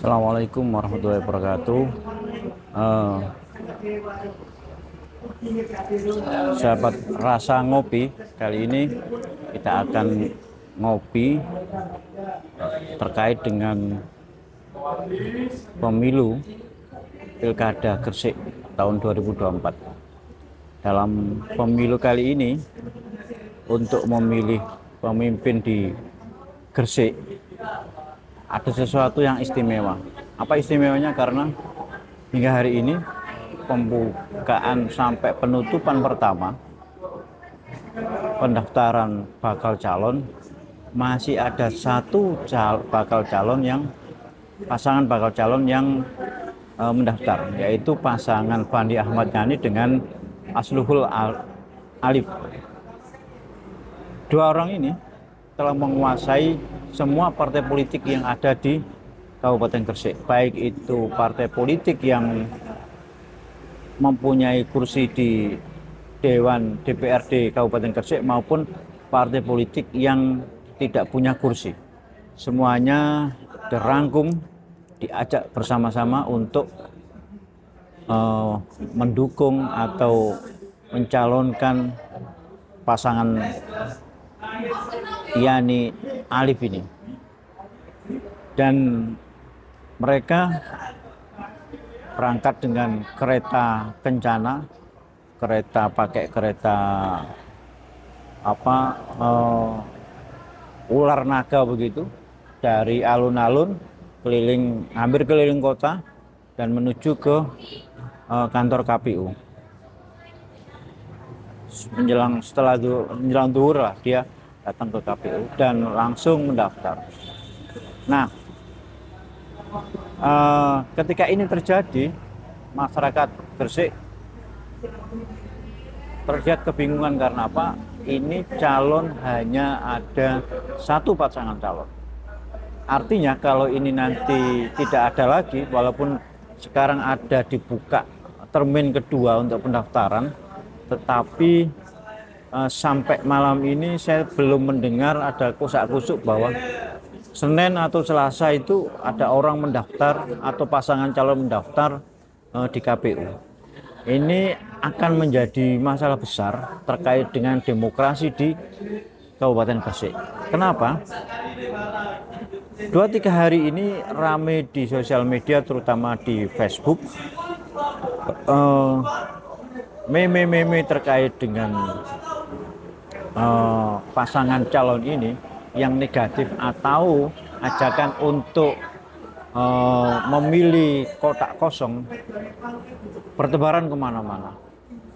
Assalamualaikum warahmatullahi wabarakatuh. Eh, Sahabat rasa ngopi, kali ini kita akan ngopi terkait dengan pemilu Pilkada Gresik tahun 2024. Dalam pemilu kali ini, untuk memilih pemimpin di Gresik ada sesuatu yang istimewa. Apa istimewanya? Karena hingga hari ini pembukaan sampai penutupan pertama pendaftaran bakal calon, masih ada satu pasangan bakal calon yang mendaftar, yaitu pasangan Fandi Ahmad Yani dengan Asluhul Alif. Dua orang ini telah menguasai semua partai politik yang ada di Kabupaten Gresik, baik itu partai politik yang mempunyai kursi di Dewan DPRD Kabupaten Gresik maupun partai politik yang tidak punya kursi. Semuanya dirangkum, diajak bersama-sama untuk mendukung atau mencalonkan pasangan Yani Alif ini. Dan mereka berangkat dengan kereta kencana, pakai kereta ular naga begitu, dari alun-alun hampir keliling kota dan menuju ke kantor KPU. Menjelang zuhur lah dia datang ke KPU dan langsung mendaftar. Nah, ketika ini terjadi, masyarakat Gresik terlihat kebingungan. Karena apa? Ini calon hanya ada satu pasangan calon. Artinya kalau ini nanti tidak ada lagi, walaupun sekarang ada dibuka termin kedua untuk pendaftaran, tetapi sampai malam ini saya belum mendengar ada kosak-kusuk bahwa Senin atau Selasa itu ada orang mendaftar atau pasangan calon mendaftar di KPU. Ini akan menjadi masalah besar terkait dengan demokrasi di Kabupaten Gresik. Kenapa? 2-3 hari ini rame di sosial media, terutama di Facebook, meme terkait dengan pasangan calon ini yang negatif atau ajakan untuk memilih kotak kosong bertebaran kemana-mana,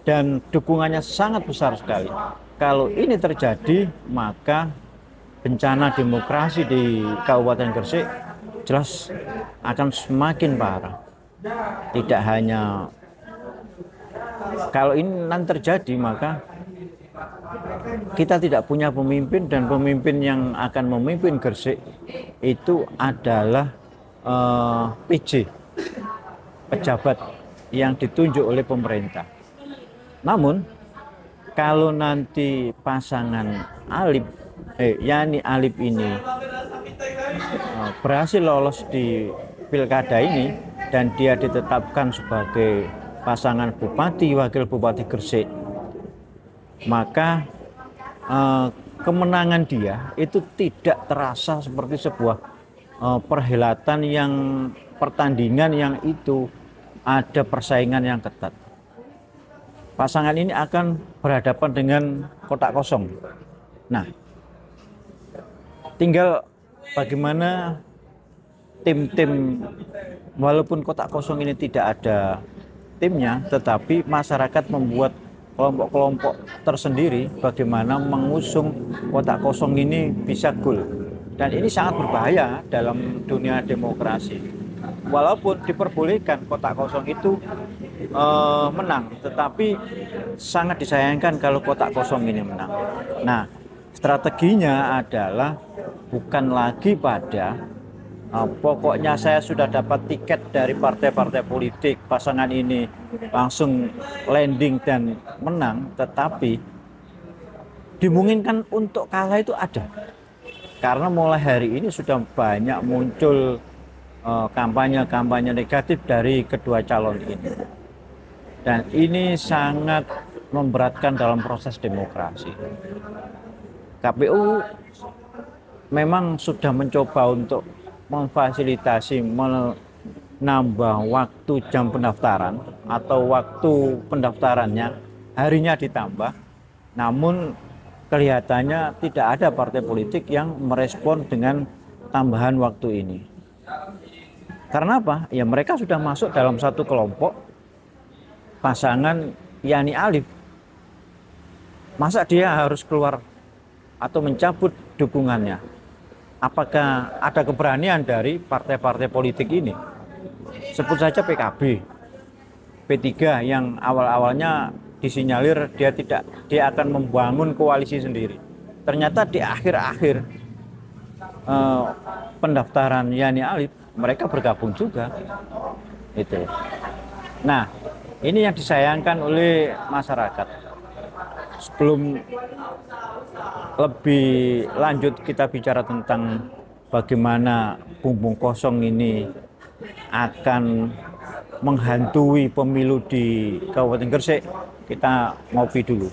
dan dukungannya sangat besar sekali. Kalau ini terjadi, maka bencana demokrasi di Kabupaten Gresik jelas akan semakin parah. Tidak hanya kalau ini nanti terjadi, maka kita tidak punya pemimpin, dan pemimpin yang akan memimpin Gresik itu adalah PJ, pejabat yang ditunjuk oleh pemerintah. Namun kalau nanti pasangan Yani Alif ini berhasil lolos di pilkada ini dan dia ditetapkan sebagai pasangan bupati wakil bupati Gresik, maka kemenangan dia itu tidak terasa seperti sebuah pertandingan yang itu ada persaingan yang ketat. Pasangan ini akan berhadapan dengan kotak kosong. Nah, tinggal bagaimana tim-tim, walaupun kotak kosong ini tidak ada timnya, tetapi masyarakat membuat kelompok-kelompok tersendiri bagaimana mengusung kotak kosong ini bisa goal. Dan ini sangat berbahaya dalam dunia demokrasi. Walaupun diperbolehkan kotak kosong itu menang, tetapi sangat disayangkan kalau kotak kosong ini menang. Nah, strateginya adalah bukan lagi pada pokoknya saya sudah dapat tiket dari partai-partai politik, pasangan ini langsung landing dan menang, tetapi dimungkinkan untuk kalah itu ada. Karena mulai hari ini sudah banyak muncul kampanye-kampanye negatif dari kedua calon ini. Dan ini sangat memberatkan dalam proses demokrasi. KPU memang sudah mencoba untuk memfasilitasi menambah waktu jam pendaftaran atau waktu pendaftarannya harinya ditambah, namun kelihatannya tidak ada partai politik yang merespon dengan tambahan waktu ini. Karena apa? Ya mereka sudah masuk dalam satu kelompok pasangan Yani Alif. Masa dia harus keluar atau mencabut dukungannya? Apakah ada keberanian dari partai-partai politik ini? Sebut saja PKB, P3 yang awal-awalnya disinyalir dia akan membangun koalisi sendiri. Ternyata di akhir-akhir pendaftaran Yani Alif, mereka bergabung juga. Itu. Nah, ini yang disayangkan oleh masyarakat. Sebelum lebih lanjut kita bicara tentang bagaimana bumbung kosong ini akan menghantui pemilu di Kabupaten Gresik, kita ngopi dulu.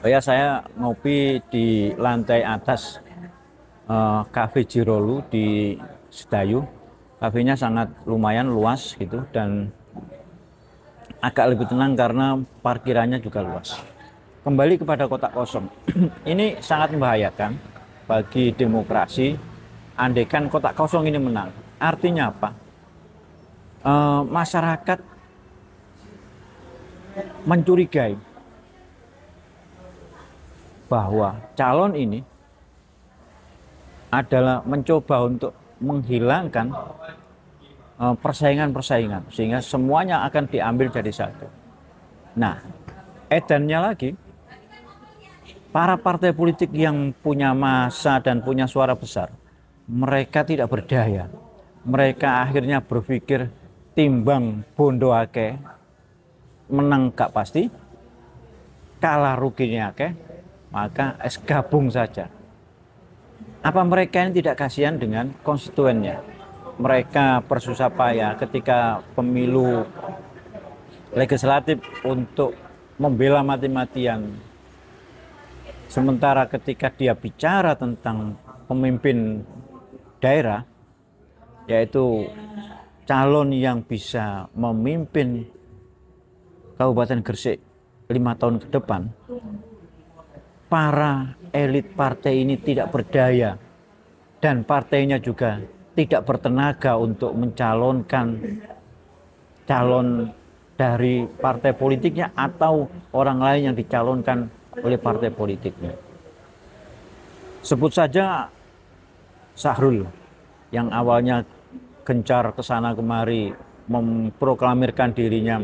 Oh ya, saya ngopi di lantai atas Cafe Jirolu di Sedayu. Kafenya sangat lumayan luas gitu dan agak lebih tenang karena parkirannya juga luas. Kembali kepada kotak kosong. Ini sangat membahayakan bagi demokrasi andaikan kotak kosong ini menang. Artinya apa? Masyarakat mencurigai bahwa calon ini adalah mencoba untuk menghilangkan persaingan-persaingan sehingga semuanya akan diambil jadi satu. Nah, edannya lagi, para partai politik yang punya massa dan punya suara besar, mereka tidak berdaya. Mereka akhirnya berpikir timbang bondo akeh, menang gak pasti, kalah ruginya akeh, maka gabung saja. Apa mereka ini tidak kasihan dengan konstituennya? Mereka bersusah payah ketika pemilu legislatif untuk membela mati-matian. Sementara ketika dia bicara tentang pemimpin daerah, yaitu calon yang bisa memimpin Kabupaten Gresik 5 tahun ke depan, para elit partai ini tidak berdaya dan partainya juga tidak bertenaga untuk mencalonkan calon dari partai politiknya atau orang lain yang dicalonkan oleh partai politiknya. Sebut saja Sahrul yang awalnya gencar kesana kemari memproklamirkan dirinya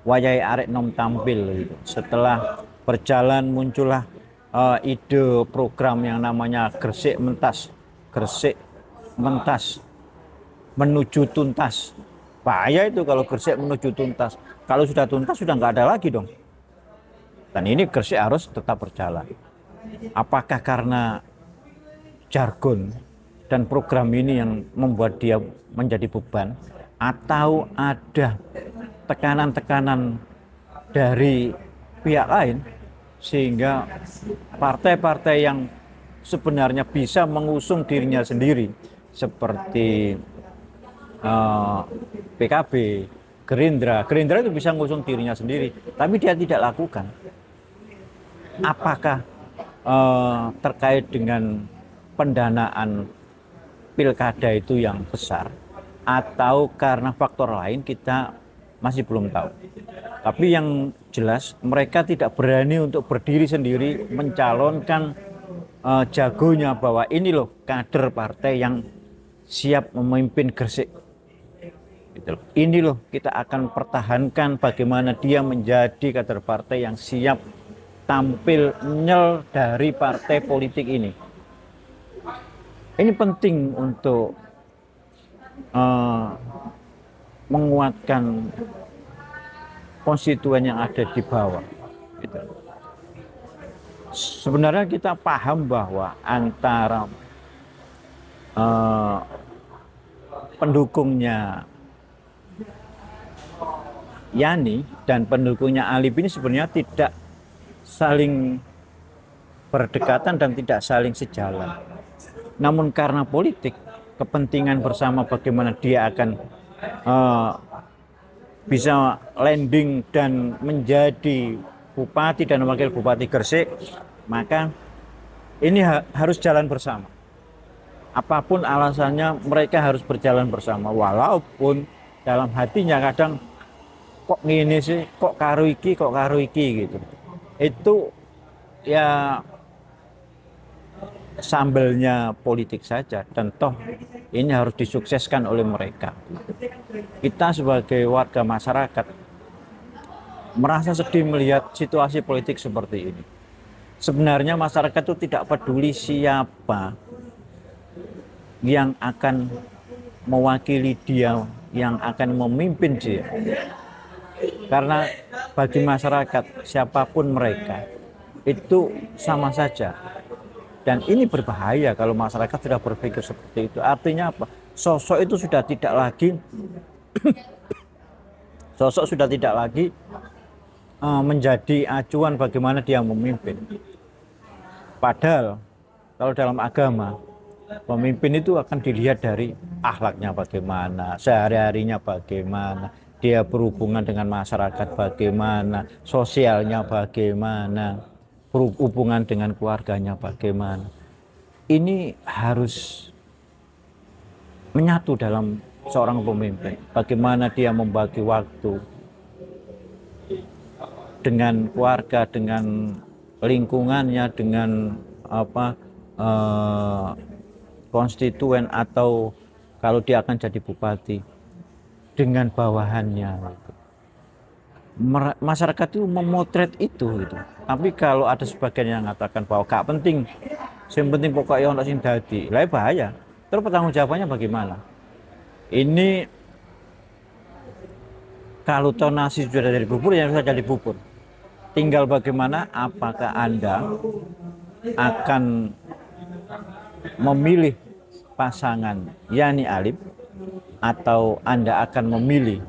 wayai arek nom tampil gitu. Setelah berjalan muncullah ide program yang namanya Gresik Mentas menuju tuntas. Bahaya itu kalau Gresik menuju tuntas. Kalau sudah tuntas sudah nggak ada lagi dong. Dan ini Gresik harus tetap berjalan. Apakah karena jargon dan program ini yang membuat dia menjadi beban, atau ada tekanan-tekanan dari pihak lain sehingga partai-partai yang sebenarnya bisa mengusung dirinya sendiri seperti PKB, Gerindra itu bisa mengusung dirinya sendiri, tapi dia tidak lakukan. Apakah terkait dengan pendanaan pilkada itu yang besar atau karena faktor lain, kita masih belum tahu. Tapi yang jelas mereka tidak berani untuk berdiri sendiri mencalonkan jagonya bahwa ini loh kader partai yang siap memimpin Gresik. Gitu. Ini loh kita akan pertahankan bagaimana dia menjadi kader partai yang siap tampil nyel dari partai politik ini. Ini penting untuk menguatkan konstituen yang ada di bawah. Gitu. Sebenarnya kita paham bahwa antara eh, pendukungnya Yani dan pendukungnya Alip ini sebenarnya tidak saling berdekatan dan tidak saling sejalan. Namun karena politik, kepentingan bersama bagaimana dia akan eh, bisa landing dan menjadi bupati dan wakil bupati Gresik, maka ini harus jalan bersama. Apapun alasannya, mereka harus berjalan bersama. Walaupun dalam hatinya kadang kok gini sih, kok karo iki gitu. Itu ya sambelnya politik saja, dan toh ini harus disukseskan oleh mereka. Kita sebagai warga masyarakat merasa sedih melihat situasi politik seperti ini. Sebenarnya masyarakat itu tidak peduli siapa yang akan mewakili dia, yang akan memimpin dia. Karena bagi masyarakat, siapapun mereka, itu sama saja. Dan ini berbahaya kalau masyarakat sudah berpikir seperti itu. Artinya apa? Sosok itu sudah tidak lagi menjadi acuan bagaimana dia memimpin. Padahal kalau dalam agama, pemimpin itu akan dilihat dari akhlaknya bagaimana, sehari-harinya bagaimana, dia berhubungan dengan masyarakat bagaimana, sosialnya bagaimana, berhubungan dengan keluarganya bagaimana. Ini harus menyatu dalam seorang pemimpin. Bagaimana dia membagi waktu dengan keluarga, dengan lingkungannya, dengan konstituen, atau kalau dia akan jadi bupati dengan bawahannya. Masyarakat itu memotret itu gitu. Tapi kalau ada sebagian yang mengatakan bahwa gak penting, yang penting pokoknya untuk sing dadi, lah bahaya. Terus pertanggungjawabannya bagaimana? Ini kalau tonasi sudah dari bubur, yang sudah jadi bubur. Tinggal bagaimana, apakah Anda akan memilih pasangan Yani Alip, atau Anda akan memilih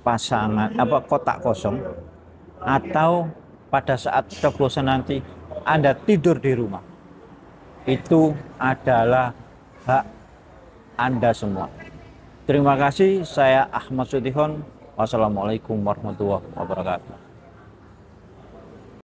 pasangan kotak kosong, atau pada saat coblosan nanti Anda tidur di rumah. Itu adalah hak Anda semua. Terima kasih, saya Ahmad Sutihon. Wassalamualaikum warahmatullahi wabarakatuh.